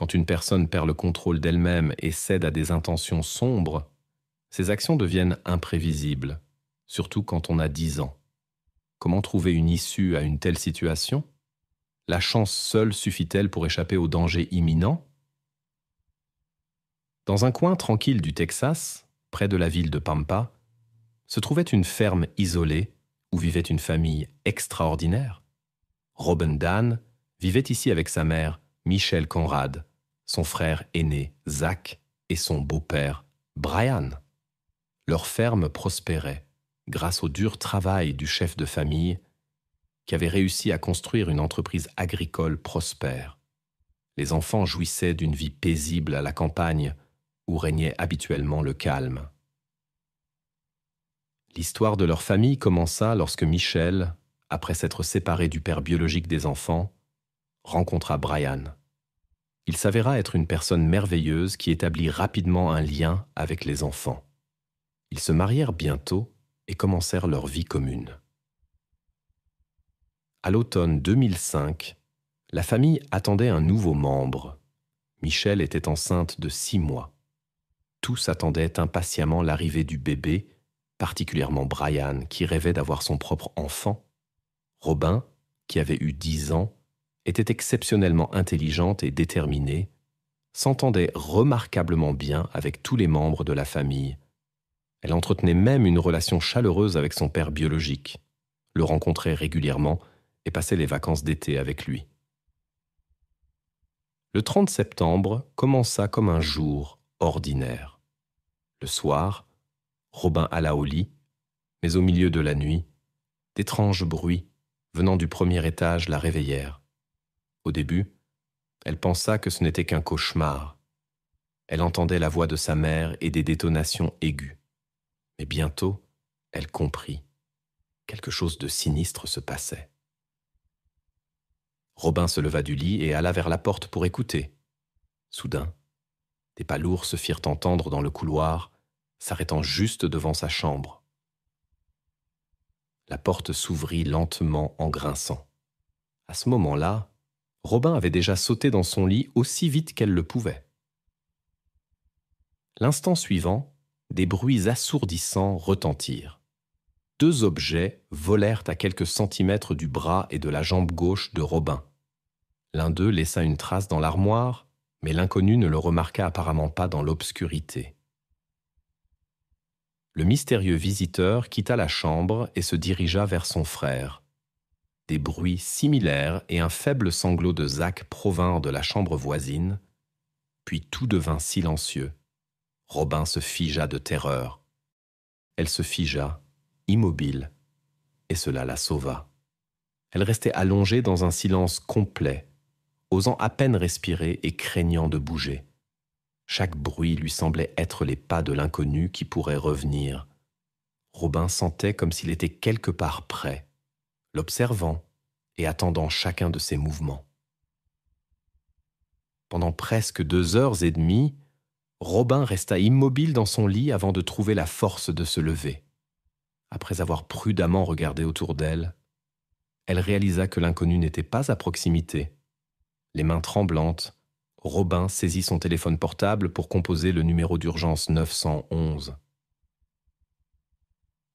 Quand une personne perd le contrôle d'elle-même et cède à des intentions sombres, ses actions deviennent imprévisibles, surtout quand on a 10 ans. Comment trouver une issue à une telle situation? La chance seule suffit-elle pour échapper au danger imminent? Dans un coin tranquille du Texas, près de la ville de Pampa, se trouvait une ferme isolée où vivait une famille extraordinaire. Robin Dan vivait ici avec sa mère, Michelle Conrad, son frère aîné, Zach, et son beau-père, Brian. Leur ferme prospérait grâce au dur travail du chef de famille qui avait réussi à construire une entreprise agricole prospère. Les enfants jouissaient d'une vie paisible à la campagne où régnait habituellement le calme. L'histoire de leur famille commença lorsque Michelle, après s'être séparée du père biologique des enfants, rencontra Brian. Il s'avéra être une personne merveilleuse qui établit rapidement un lien avec les enfants. Ils se marièrent bientôt et commencèrent leur vie commune. À l'automne 2005, la famille attendait un nouveau membre. Michelle était enceinte de 6 mois. Tous attendaient impatiemment l'arrivée du bébé, particulièrement Brian, qui rêvait d'avoir son propre enfant. Robin, qui avait eu 10 ans, était exceptionnellement intelligente et déterminée, s'entendait remarquablement bien avec tous les membres de la famille. Elle entretenait même une relation chaleureuse avec son père biologique, le rencontrait régulièrement et passait les vacances d'été avec lui. Le 30 septembre commença comme un jour ordinaire. Le soir, Robin alla au lit, mais au milieu de la nuit, d'étranges bruits venant du premier étage la réveillèrent. Au début, elle pensa que ce n'était qu'un cauchemar. Elle entendait la voix de sa mère et des détonations aiguës. Mais bientôt, elle comprit. Quelque chose de sinistre se passait. Robin se leva du lit et alla vers la porte pour écouter. Soudain, des pas lourds se firent entendre dans le couloir, s'arrêtant juste devant sa chambre. La porte s'ouvrit lentement en grinçant. À ce moment-là, Robin avait déjà sauté dans son lit aussi vite qu'elle le pouvait. L'instant suivant, des bruits assourdissants retentirent. 2 objets volèrent à quelques centimètres du bras et de la jambe gauche de Robin. L'un d'eux laissa une trace dans l'armoire, mais l'inconnu ne le remarqua apparemment pas dans l'obscurité. Le mystérieux visiteur quitta la chambre et se dirigea vers son frère. Des bruits similaires et un faible sanglot de Zach provinrent de la chambre voisine, puis tout devint silencieux. Robin se figea de terreur. Elle se figea, immobile, et cela la sauva. Elle restait allongée dans un silence complet, osant à peine respirer et craignant de bouger. Chaque bruit lui semblait être les pas de l'inconnu qui pourrait revenir. Robin sentait comme s'il était quelque part près, l'observant et attendant chacun de ses mouvements. Pendant presque 2 heures et demie, Robin resta immobile dans son lit avant de trouver la force de se lever. Après avoir prudemment regardé autour d'elle, elle réalisa que l'inconnu n'était pas à proximité. Les mains tremblantes, Robin saisit son téléphone portable pour composer le numéro d'urgence 911.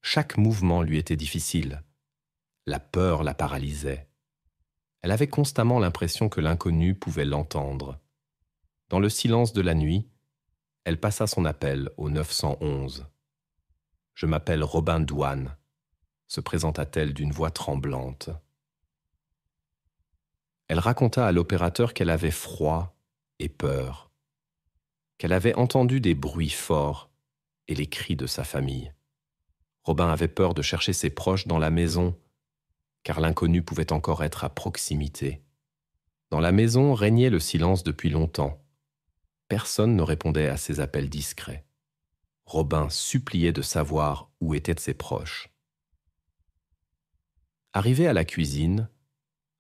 Chaque mouvement lui était difficile. La peur la paralysait. Elle avait constamment l'impression que l'inconnu pouvait l'entendre. Dans le silence de la nuit, elle passa son appel au 911. « Je m'appelle Robin Dwan », se présenta-t-elle d'une voix tremblante. Elle raconta à l'opérateur qu'elle avait froid et peur, qu'elle avait entendu des bruits forts et les cris de sa famille. Robin avait peur de chercher ses proches dans la maison, car l'inconnu pouvait encore être à proximité. Dans la maison régnait le silence depuis longtemps. Personne ne répondait à ses appels discrets. Robin suppliait de savoir où étaient ses proches. Arrivée à la cuisine,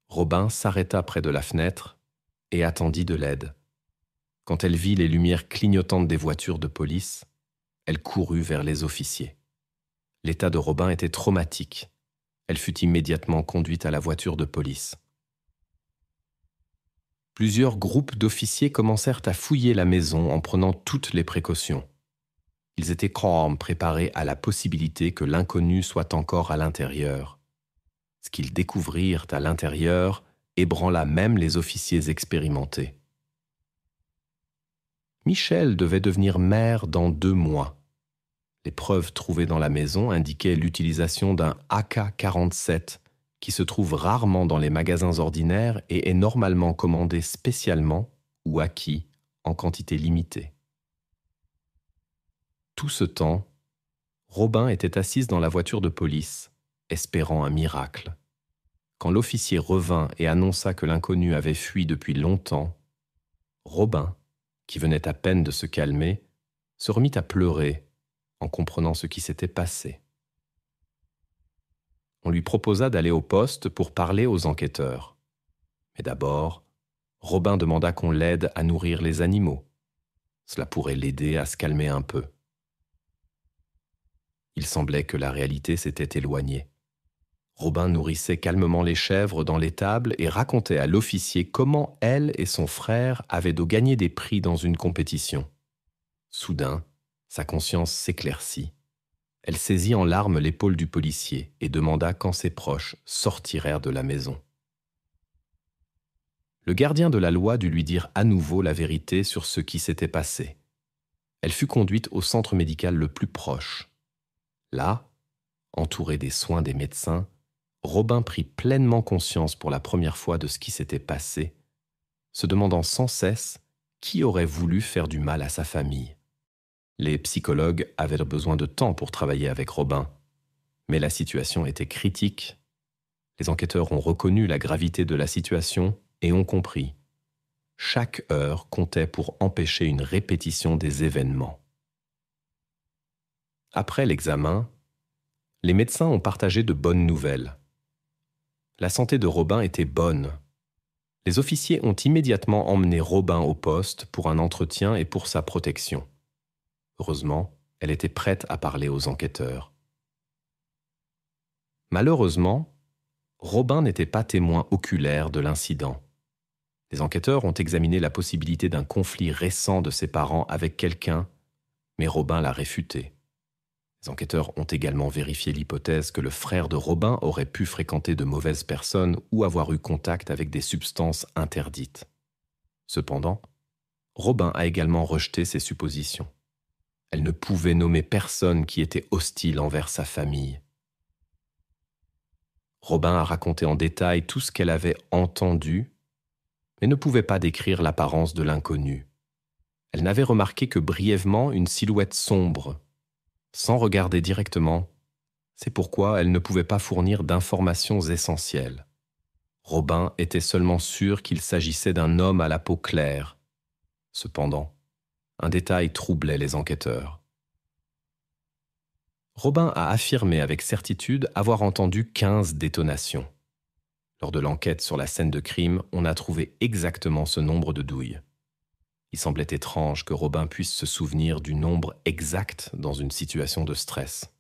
Robin s'arrêta près de la fenêtre et attendit de l'aide. Quand elle vit les lumières clignotantes des voitures de police, elle courut vers les officiers. L'état de Robin était traumatique. Elle fut immédiatement conduite à la voiture de police. Plusieurs groupes d'officiers commencèrent à fouiller la maison en prenant toutes les précautions. Ils étaient calmes, préparés à la possibilité que l'inconnu soit encore à l'intérieur. Ce qu'ils découvrirent à l'intérieur ébranla même les officiers expérimentés. Michel devait devenir maire dans 2 mois. Les preuves trouvées dans la maison indiquaient l'utilisation d'un AK-47 qui se trouve rarement dans les magasins ordinaires et est normalement commandé spécialement ou acquis en quantité limitée. Tout ce temps, Robin était assise dans la voiture de police, espérant un miracle. Quand l'officier revint et annonça que l'inconnu avait fui depuis longtemps, Robin, qui venait à peine de se calmer, se remit à pleurer en comprenant ce qui s'était passé. On lui proposa d'aller au poste pour parler aux enquêteurs. Mais d'abord, Robin demanda qu'on l'aide à nourrir les animaux. Cela pourrait l'aider à se calmer un peu. Il semblait que la réalité s'était éloignée. Robin nourrissait calmement les chèvres dans l'étable et racontait à l'officier comment elle et son frère avaient gagné des prix dans une compétition. Soudain, sa conscience s'éclaircit. Elle saisit en larmes l'épaule du policier et demanda quand ses proches sortirent de la maison. Le gardien de la loi dut lui dire à nouveau la vérité sur ce qui s'était passé. Elle fut conduite au centre médical le plus proche. Là, entouré des soins des médecins, Robin prit pleinement conscience pour la première fois de ce qui s'était passé, se demandant sans cesse qui aurait voulu faire du mal à sa famille. Les psychologues avaient besoin de temps pour travailler avec Robin, mais la situation était critique. Les enquêteurs ont reconnu la gravité de la situation et ont compris. Chaque heure comptait pour empêcher une répétition des événements. Après l'examen, les médecins ont partagé de bonnes nouvelles. La santé de Robin était bonne. Les officiers ont immédiatement emmené Robin au poste pour un entretien et pour sa protection. Heureusement, elle était prête à parler aux enquêteurs. Malheureusement, Robin n'était pas témoin oculaire de l'incident. Les enquêteurs ont examiné la possibilité d'un conflit récent de ses parents avec quelqu'un, mais Robin l'a réfuté. Les enquêteurs ont également vérifié l'hypothèse que le frère de Robin aurait pu fréquenter de mauvaises personnes ou avoir eu contact avec des substances interdites. Cependant, Robin a également rejeté ces suppositions. Elle ne pouvait nommer personne qui était hostile envers sa famille. Robin a raconté en détail tout ce qu'elle avait entendu, mais ne pouvait pas décrire l'apparence de l'inconnu. Elle n'avait remarqué que brièvement une silhouette sombre, sans regarder directement. C'est pourquoi elle ne pouvait pas fournir d'informations essentielles. Robin était seulement sûr qu'il s'agissait d'un homme à la peau claire. Cependant, un détail troublait les enquêteurs. Robin a affirmé avec certitude avoir entendu 15 détonations. Lors de l'enquête sur la scène de crime, on a trouvé exactement ce nombre de douilles. Il semblait étrange que Robin puisse se souvenir du nombre exact dans une situation de stress.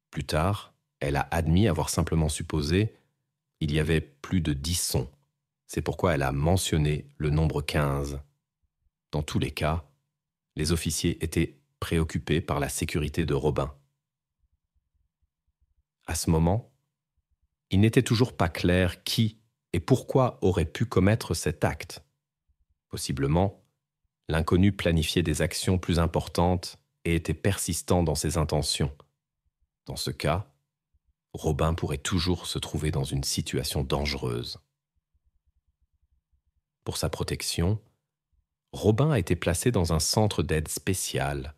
Plus tard, elle a admis avoir simplement supposé qu'il y avait plus de 10 sons. C'est pourquoi elle a mentionné le nombre 15. Dans tous les cas, les officiers étaient préoccupés par la sécurité de Robin. À ce moment, il n'était toujours pas clair qui et pourquoi aurait pu commettre cet acte. Possiblement, l'inconnu planifiait des actions plus importantes et était persistant dans ses intentions. Dans ce cas, Robin pourrait toujours se trouver dans une situation dangereuse. Pour sa protection, Robin a été placée dans un centre d'aide spécial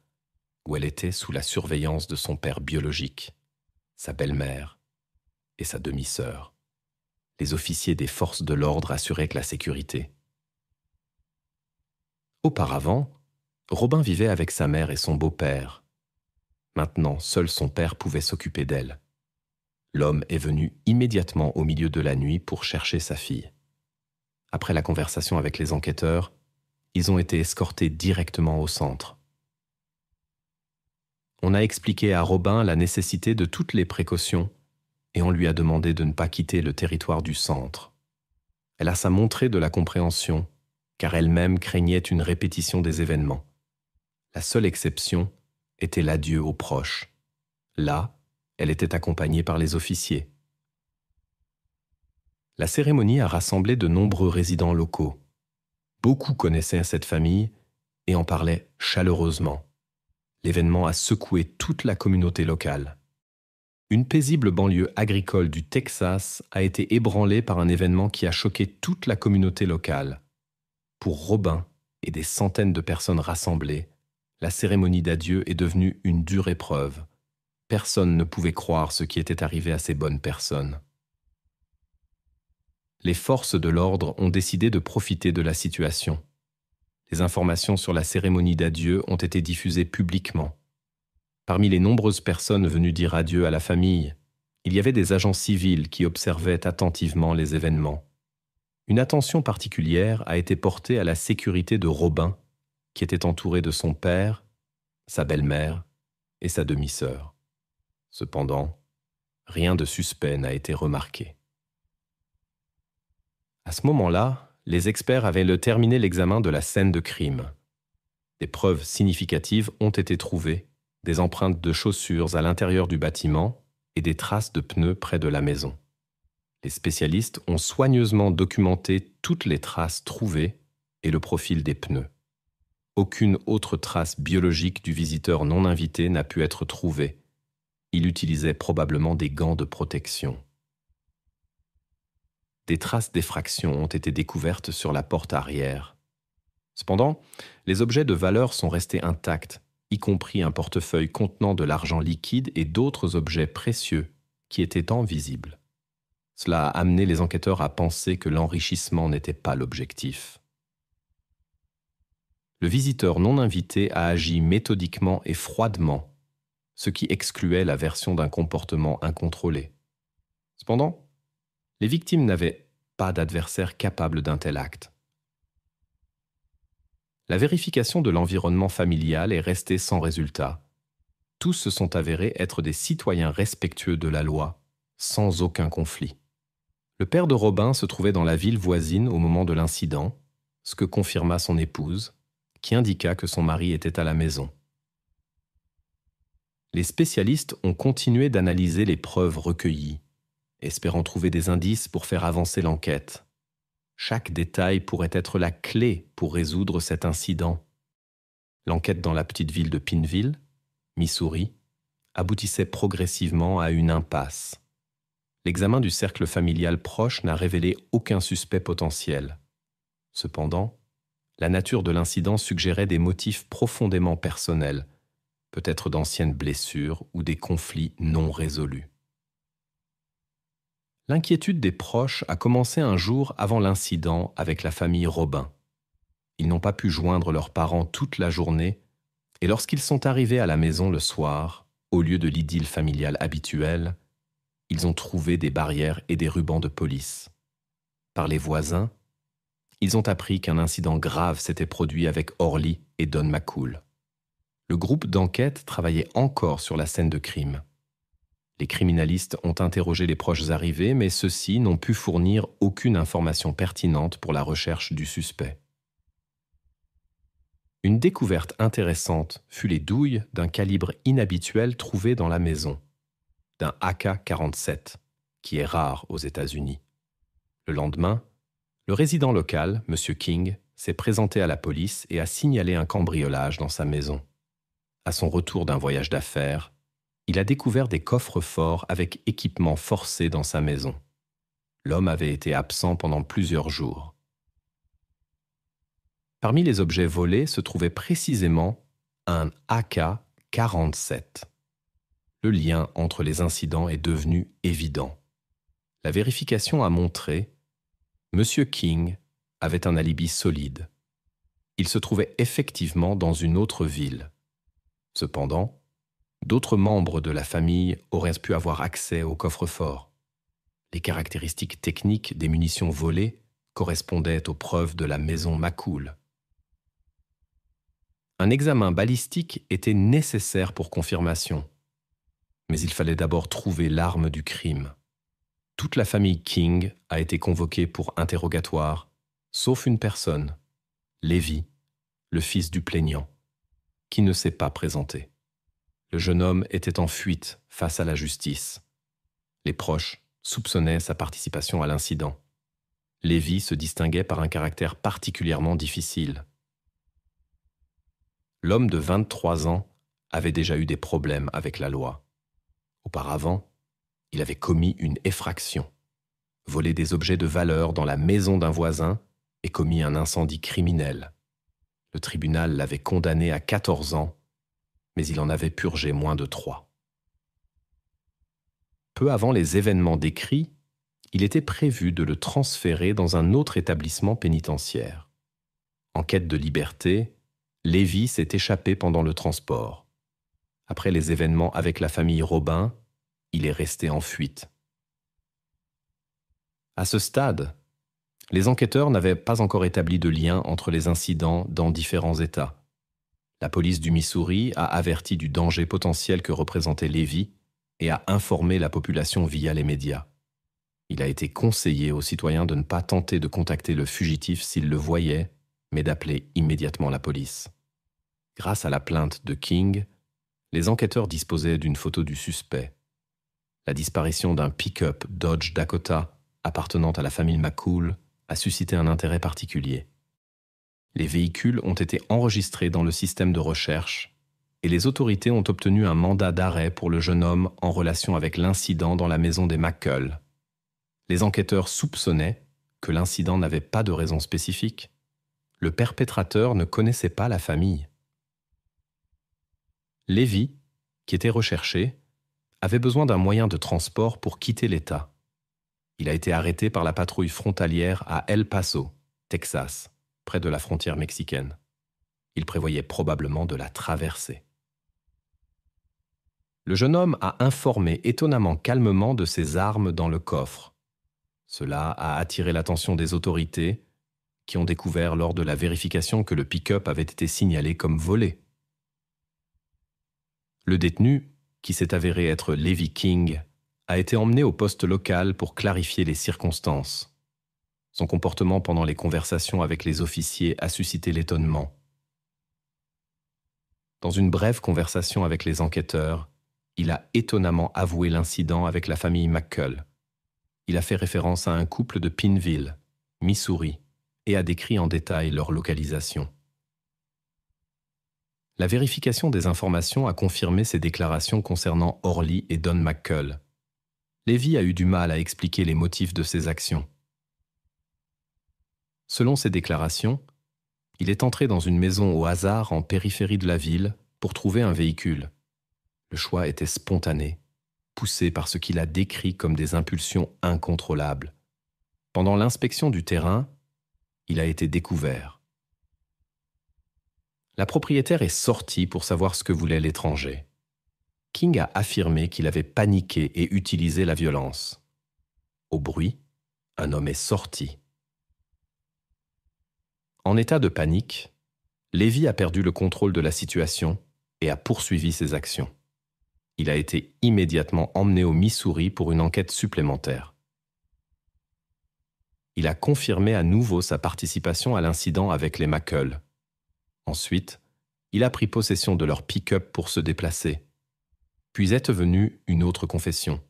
où elle était sous la surveillance de son père biologique, sa belle-mère et sa demi-sœur. Les officiers des forces de l'ordre assuraient la sécurité. Auparavant, Robin vivait avec sa mère et son beau-père. Maintenant, seul son père pouvait s'occuper d'elle. L'homme est venu immédiatement au milieu de la nuit pour chercher sa fille. Après la conversation avec les enquêteurs, ils ont été escortés directement au centre. On a expliqué à Robin la nécessité de toutes les précautions et on lui a demandé de ne pas quitter le territoire du centre. Elle a montré de la compréhension car elle-même craignait une répétition des événements. La seule exception était l'adieu aux proches. Là, elle était accompagnée par les officiers. La cérémonie a rassemblé de nombreux résidents locaux. Beaucoup connaissaient cette famille et en parlaient chaleureusement. L'événement a secoué toute la communauté locale. Une paisible banlieue agricole du Texas a été ébranlée par un événement qui a choqué toute la communauté locale. Pour Robin et des centaines de personnes rassemblées, la cérémonie d'adieu est devenue une dure épreuve. Personne ne pouvait croire ce qui était arrivé à ces bonnes personnes. Les forces de l'ordre ont décidé de profiter de la situation. Les informations sur la cérémonie d'adieu ont été diffusées publiquement. Parmi les nombreuses personnes venues dire adieu à la famille, il y avait des agents civils qui observaient attentivement les événements. Une attention particulière a été portée à la sécurité de Robin, qui était entouré de son père, sa belle-mère et sa demi-sœur. Cependant, rien de suspect n'a été remarqué. À ce moment-là, les experts avaient terminé l'examen de la scène de crime. Des preuves significatives ont été trouvées, des empreintes de chaussures à l'intérieur du bâtiment et des traces de pneus près de la maison. Les spécialistes ont soigneusement documenté toutes les traces trouvées et le profil des pneus. Aucune autre trace biologique du visiteur non invité n'a pu être trouvée. Il utilisait probablement des gants de protection. Des traces d'effraction ont été découvertes sur la porte arrière. Cependant, les objets de valeur sont restés intacts, y compris un portefeuille contenant de l'argent liquide et d'autres objets précieux qui étaient tant visibles. Cela a amené les enquêteurs à penser que l'enrichissement n'était pas l'objectif. Le visiteur non invité a agi méthodiquement et froidement, ce qui excluait la version d'un comportement incontrôlé. Cependant, les victimes n'avaient pas d'adversaire capable d'un tel acte. La vérification de l'environnement familial est restée sans résultat. Tous se sont avérés être des citoyens respectueux de la loi, sans aucun conflit. Le père de Robin se trouvait dans la ville voisine au moment de l'incident, ce que confirma son épouse, qui indiqua que son mari était à la maison. Les spécialistes ont continué d'analyser les preuves recueillies, espérant trouver des indices pour faire avancer l'enquête. Chaque détail pourrait être la clé pour résoudre cet incident. L'enquête dans la petite ville de Pineville, Missouri, aboutissait progressivement à une impasse. L'examen du cercle familial proche n'a révélé aucun suspect potentiel. Cependant, la nature de l'incident suggérait des motifs profondément personnels, peut-être d'anciennes blessures ou des conflits non résolus. L'inquiétude des proches a commencé un jour avant l'incident avec la famille Robin. Ils n'ont pas pu joindre leurs parents toute la journée et lorsqu'ils sont arrivés à la maison le soir, au lieu de l'idylle familiale habituelle, ils ont trouvé des barrières et des rubans de police. Par les voisins, ils ont appris qu'un incident grave s'était produit avec Orly et Don McCool. Le groupe d'enquête travaillait encore sur la scène de crime. Les criminalistes ont interrogé les proches arrivés, mais ceux-ci n'ont pu fournir aucune information pertinente pour la recherche du suspect. Une découverte intéressante fut les douilles d'un calibre inhabituel trouvé dans la maison, d'un AK-47, qui est rare aux États-Unis. Le lendemain, le résident local, M. King, s'est présenté à la police et a signalé un cambriolage dans sa maison. À son retour d'un voyage d'affaires, il a découvert des coffres-forts avec équipements forcés dans sa maison. L'homme avait été absent pendant plusieurs jours. Parmi les objets volés se trouvait précisément un AK-47. Le lien entre les incidents est devenu évident. La vérification a montré M. King avait un alibi solide. Il se trouvait effectivement dans une autre ville. Cependant, d'autres membres de la famille auraient pu avoir accès au coffre-fort. Les caractéristiques techniques des munitions volées correspondaient aux preuves de la maison McCool. Un examen balistique était nécessaire pour confirmation, mais il fallait d'abord trouver l'arme du crime. Toute la famille King a été convoquée pour interrogatoire, sauf une personne, Lévi, le fils du plaignant, qui ne s'est pas présenté. Le jeune homme était en fuite face à la justice. Les proches soupçonnaient sa participation à l'incident. Lévi se distinguait par un caractère particulièrement difficile. L'homme de 23 ans avait déjà eu des problèmes avec la loi. Auparavant, il avait commis une effraction, volé des objets de valeur dans la maison d'un voisin et commis un incendie criminel. Le tribunal l'avait condamné à 14 ans, mais il en avait purgé moins de 3. Peu avant les événements décrits, il était prévu de le transférer dans un autre établissement pénitentiaire. En quête de liberté, Lévi s'est échappé pendant le transport. Après les événements avec la famille Robin, il est resté en fuite. À ce stade, les enquêteurs n'avaient pas encore établi de lien entre les incidents dans différents États. La police du Missouri a averti du danger potentiel que représentait Lévi et a informé la population via les médias. Il a été conseillé aux citoyens de ne pas tenter de contacter le fugitif s'ils le voyaient, mais d'appeler immédiatement la police. Grâce à la plainte de King, les enquêteurs disposaient d'une photo du suspect. La disparition d'un pick-up Dodge Dakota appartenant à la famille McCool a suscité un intérêt particulier. Les véhicules ont été enregistrés dans le système de recherche et les autorités ont obtenu un mandat d'arrêt pour le jeune homme en relation avec l'incident dans la maison des McCool. Les enquêteurs soupçonnaient que l'incident n'avait pas de raison spécifique. Le perpétrateur ne connaissait pas la famille. Lévi, qui était recherché, avait besoin d'un moyen de transport pour quitter l'État. Il a été arrêté par la patrouille frontalière à El Paso, Texas, près de la frontière mexicaine. Il prévoyait probablement de la traverser. Le jeune homme a informé étonnamment calmement de ses armes dans le coffre. Cela a attiré l'attention des autorités, qui ont découvert lors de la vérification que le pick-up avait été signalé comme volé. Le détenu, qui s'est avéré être Lévi King, a été emmené au poste local pour clarifier les circonstances. Son comportement pendant les conversations avec les officiers a suscité l'étonnement. Dans une brève conversation avec les enquêteurs, il a étonnamment avoué l'incident avec la famille McCool. Il a fait référence à un couple de Pineville, Missouri, et a décrit en détail leur localisation. La vérification des informations a confirmé ses déclarations concernant Orly et Don McCool. Lévi a eu du mal à expliquer les motifs de ses actions. Selon ses déclarations, il est entré dans une maison au hasard en périphérie de la ville pour trouver un véhicule. Le choix était spontané, poussé par ce qu'il a décrit comme des impulsions incontrôlables. Pendant l'inspection du terrain, il a été découvert. La propriétaire est sortie pour savoir ce que voulait l'étranger. King a affirmé qu'il avait paniqué et utilisé la violence. Au bruit, un homme est sorti. En état de panique, Lévi a perdu le contrôle de la situation et a poursuivi ses actions. Il a été immédiatement emmené au Missouri pour une enquête supplémentaire. Il a confirmé à nouveau sa participation à l'incident avec les McCool. Ensuite, il a pris possession de leur pick-up pour se déplacer. Puis est venue une autre confession,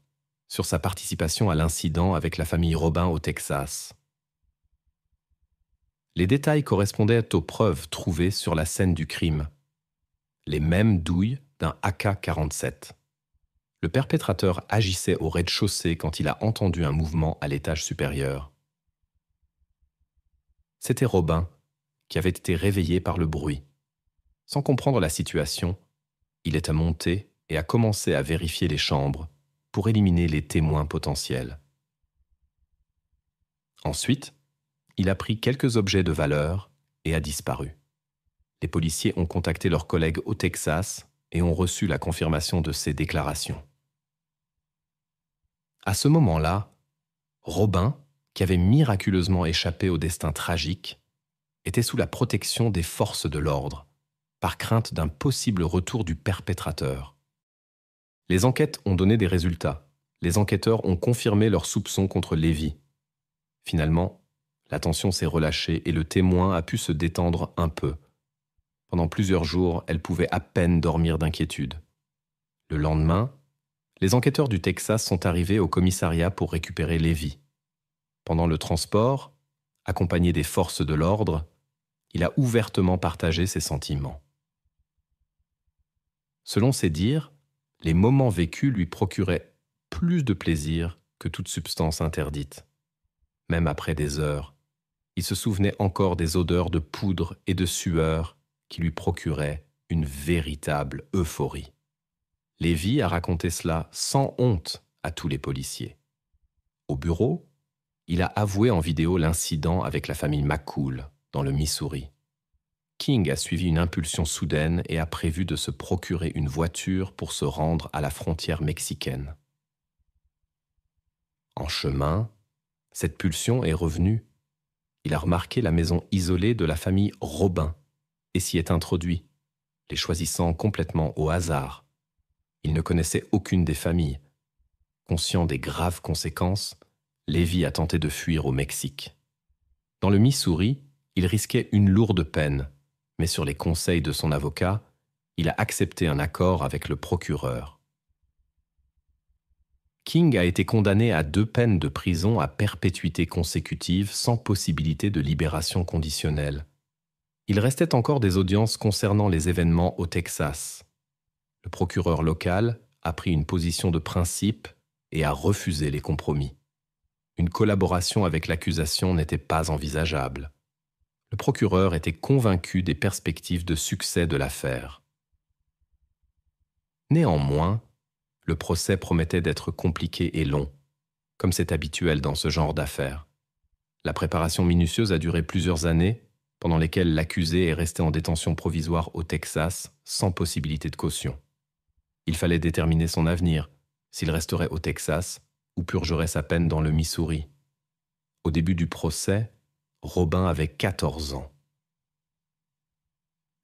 sur sa participation à l'incident avec la famille Robin au Texas. Les détails correspondaient aux preuves trouvées sur la scène du crime. Les mêmes douilles d'un AK-47. Le perpétrateur agissait au rez-de-chaussée quand il a entendu un mouvement à l'étage supérieur. C'était Robin, qui avait été réveillé par le bruit. Sans comprendre la situation, il est monté et a commencé à vérifier les chambres pour éliminer les témoins potentiels. Ensuite, il a pris quelques objets de valeur et a disparu. Les policiers ont contacté leurs collègues au Texas et ont reçu la confirmation de ces déclarations. À ce moment-là, Robin, qui avait miraculeusement échappé au destin tragique, était sous la protection des forces de l'ordre, par crainte d'un possible retour du perpétrateur. Les enquêtes ont donné des résultats. Les enquêteurs ont confirmé leurs soupçons contre Lévi. Finalement, La tension s'est relâchée et le témoin a pu se détendre un peu. Pendant plusieurs jours, elle pouvait à peine dormir d'inquiétude. Le lendemain, les enquêteurs du Texas sont arrivés au commissariat pour récupérer Levi. Pendant le transport, accompagné des forces de l'ordre, il a ouvertement partagé ses sentiments. Selon ses dires, les moments vécus lui procuraient plus de plaisir que toute substance interdite. Même après des heures, il se souvenait encore des odeurs de poudre et de sueur qui lui procuraient une véritable euphorie. Levi a raconté cela sans honte à tous les policiers. Au bureau, il a avoué en vidéo l'incident avec la famille McCool dans le Missouri. King a suivi une impulsion soudaine et a prévu de se procurer une voiture pour se rendre à la frontière mexicaine. En chemin, cette pulsion est revenue. Il a remarqué la maison isolée de la famille Robin et s'y est introduit, les choisissant complètement au hasard. Il ne connaissait aucune des familles. Conscient des graves conséquences, Levi a tenté de fuir au Mexique. Dans le Missouri, il risquait une lourde peine, mais sur les conseils de son avocat, il a accepté un accord avec le procureur. King a été condamné à 2 peines de prison à perpétuité consécutive sans possibilité de libération conditionnelle. Il restait encore des audiences concernant les événements au Texas. Le procureur local a pris une position de principe et a refusé les compromis. Une collaboration avec l'accusation n'était pas envisageable. Le procureur était convaincu des perspectives de succès de l'affaire. Néanmoins, le procès promettait d'être compliqué et long, comme c'est habituel dans ce genre d'affaires. La préparation minutieuse a duré plusieurs années, pendant lesquelles l'accusé est resté en détention provisoire au Texas sans possibilité de caution. Il fallait déterminer son avenir, s'il resterait au Texas ou purgerait sa peine dans le Missouri. Au début du procès, Robin avait 14 ans.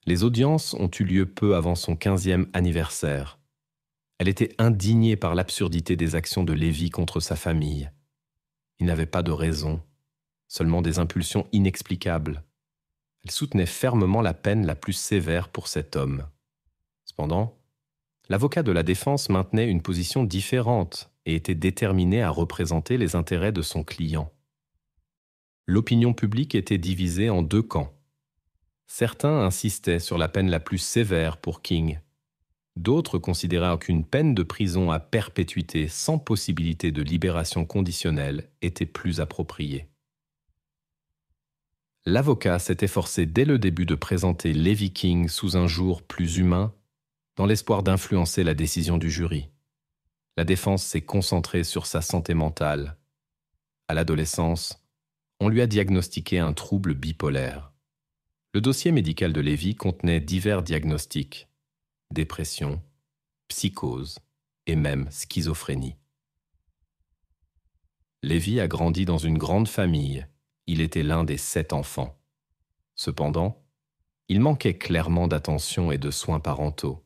Les audiences ont eu lieu peu avant son 15e anniversaire. Elle était indignée par l'absurdité des actions de Levi contre sa famille. Il n'avait pas de raison, seulement des impulsions inexplicables. Elle soutenait fermement la peine la plus sévère pour cet homme. Cependant, l'avocat de la défense maintenait une position différente et était déterminé à représenter les intérêts de son client. L'opinion publique était divisée en 2 camps. Certains insistaient sur la peine la plus sévère pour King. D'autres considéraient qu'une peine de prison à perpétuité sans possibilité de libération conditionnelle était plus appropriée. L'avocat s'est efforcé dès le début de présenter Levi King sous un jour plus humain, dans l'espoir d'influencer la décision du jury. La défense s'est concentrée sur sa santé mentale. À l'adolescence, on lui a diagnostiqué un trouble bipolaire. Le dossier médical de Levi contenait divers diagnostics: dépression, psychose et même schizophrénie. Levi a grandi dans une grande famille. Il était l'un des 7 enfants. Cependant, il manquait clairement d'attention et de soins parentaux.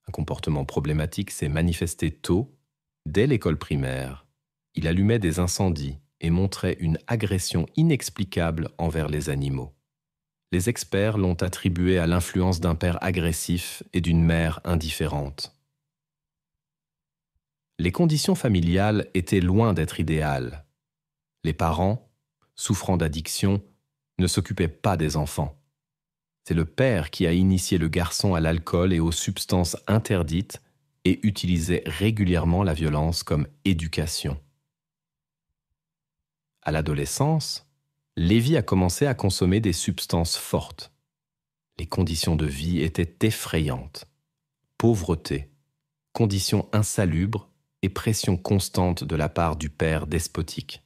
Un comportement problématique s'est manifesté tôt, dès l'école primaire. Il allumait des incendies et montrait une agression inexplicable envers les animaux. Les experts l'ont attribué à l'influence d'un père agressif et d'une mère indifférente. Les conditions familiales étaient loin d'être idéales. Les parents, souffrant d'addiction, ne s'occupaient pas des enfants. C'est le père qui a initié le garçon à l'alcool et aux substances interdites et utilisait régulièrement la violence comme éducation. À l'adolescence, Levi a commencé à consommer des substances fortes. Les conditions de vie étaient effrayantes. Pauvreté, conditions insalubres et pression constante de la part du père despotique.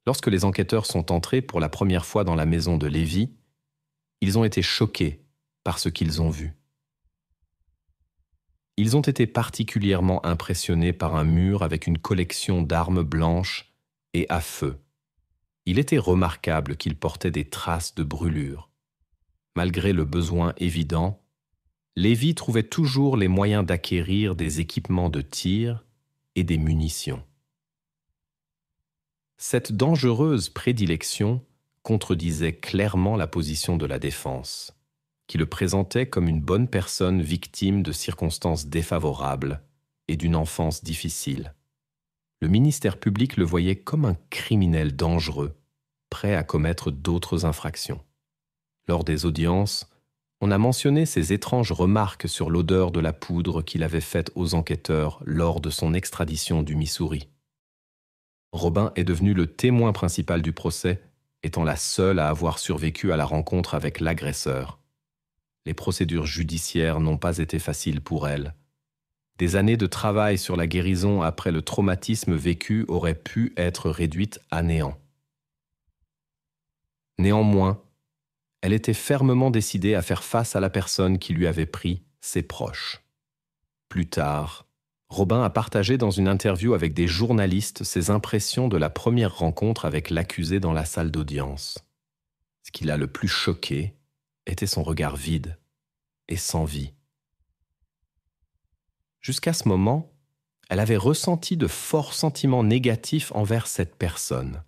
Lorsque les enquêteurs sont entrés pour la première fois dans la maison de Levi, ils ont été choqués par ce qu'ils ont vu. Ils ont été particulièrement impressionnés par un mur avec une collection d'armes blanches et à feu. Il était remarquable qu'il portait des traces de brûlure. Malgré le besoin évident, Levi trouvait toujours les moyens d'acquérir des équipements de tir et des munitions. Cette dangereuse prédilection contredisait clairement la position de la défense, qui le présentait comme une bonne personne victime de circonstances défavorables et d'une enfance difficile. Le ministère public le voyait comme un criminel dangereux, prêt à commettre d'autres infractions. Lors des audiences, on a mentionné ces étranges remarques sur l'odeur de la poudre qu'il avait faite aux enquêteurs lors de son extradition du Missouri. Robin est devenu le témoin principal du procès, étant la seule à avoir survécu à la rencontre avec l'agresseur. Les procédures judiciaires n'ont pas été faciles pour elle. Des années de travail sur la guérison après le traumatisme vécu auraient pu être réduites à néant. Néanmoins, elle était fermement décidée à faire face à la personne qui lui avait pris ses proches. Plus tard, Robin a partagé dans une interview avec des journalistes ses impressions de la première rencontre avec l'accusé dans la salle d'audience. Ce qui l'a le plus choqué était son regard vide et sans vie. Jusqu'à ce moment, elle avait ressenti de forts sentiments négatifs envers cette personne.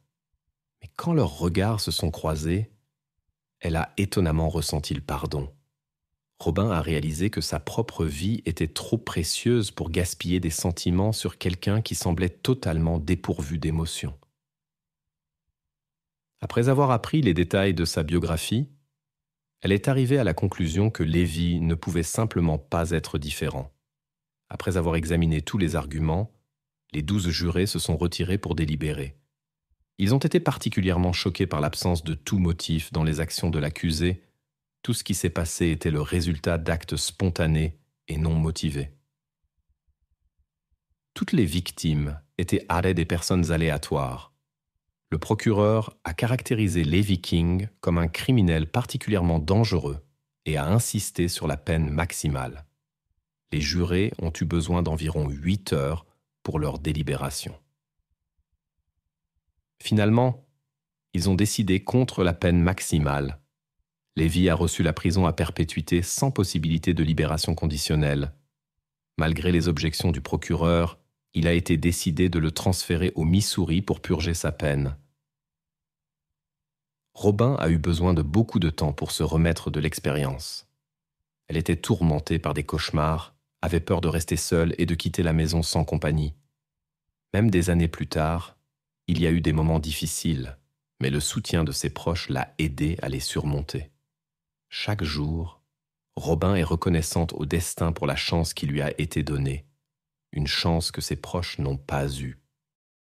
Mais quand leurs regards se sont croisés, elle a étonnamment ressenti le pardon. Robin a réalisé que sa propre vie était trop précieuse pour gaspiller des sentiments sur quelqu'un qui semblait totalement dépourvu d'émotions. Après avoir appris les détails de sa biographie, elle est arrivée à la conclusion que Lévi ne pouvait simplement pas être différent. Après avoir examiné tous les arguments, les 12 jurés se sont retirés pour délibérer. Ils ont été particulièrement choqués par l'absence de tout motif dans les actions de l'accusé. Tout ce qui s'est passé était le résultat d'actes spontanés et non motivés. Toutes les victimes étaient des personnes aléatoires. Le procureur a caractérisé Lévi King comme un criminel particulièrement dangereux et a insisté sur la peine maximale. Les jurés ont eu besoin d'environ 8 heures pour leur délibération. Finalement, ils ont décidé contre la peine maximale. Lévi a reçu la prison à perpétuité sans possibilité de libération conditionnelle. Malgré les objections du procureur, il a été décidé de le transférer au Missouri pour purger sa peine. Robin a eu besoin de beaucoup de temps pour se remettre de l'expérience. Elle était tourmentée par des cauchemars, avait peur de rester seule et de quitter la maison sans compagnie. Même des années plus tard, il y a eu des moments difficiles, mais le soutien de ses proches l'a aidée à les surmonter. Chaque jour, Robin est reconnaissante au destin pour la chance qui lui a été donnée, une chance que ses proches n'ont pas eue.